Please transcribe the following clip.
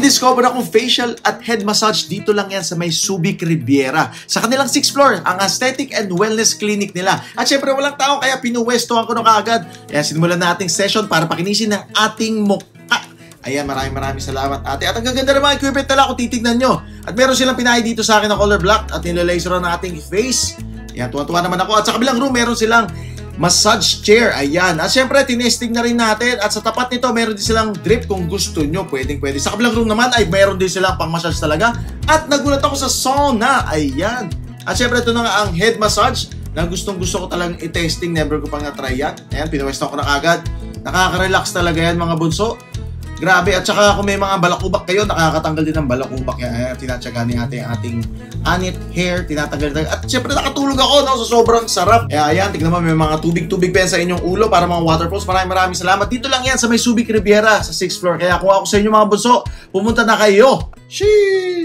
discover akong facial at head massage dito lang yan sa may Subic Riviera. Sa kanilang 6th floor, ang aesthetic and wellness clinic nila. At syempre walang tao kaya pinuwestohan ko na kaagad. Kaya sinimulan na ating session para pakinisin ng ating mukha. Ayan, maraming salamat ate. At ang gaganda ng mga equipment nila kung titignan nyo. At meron silang pinahay dito sa akin na color black at nilalaseran ng ating face. Ayan, tuwa-tuwa naman ako. At sa kabilang room, meron silang massage chair, ayan. At syempre, tinesting na rin natin. At sa tapat nito, meron din silang drip kung gusto nyo. Pwede. Sa kabilang room naman, ay meron din silang pang massage talaga. At nagulat ako sa sauna, ayan. At syempre, ito na nga ang head massage na gustong-gusto ko talagang i-testing. Never ko pang na-try yan. Ayan, pinuwestan ko na agad. Nakaka-relax talaga yan, mga bunso. Grabe, at saka kung may mga balakubak kayo, nakakatanggal din ng balakubak. Yan, tinatsaga ni ating anit hair, tinatanggal din. At syempre nakatulog ako, no, so sobrang sarap. Ayan, tignan mo, may mga tubig-tubig pa yan sa inyong ulo para mga waterfalls. Maraming salamat. Dito lang yan sa may Subic Riviera, sa 6th floor. Kaya kung ako sa inyo mga bunso, pumunta na kayo. Sheesh!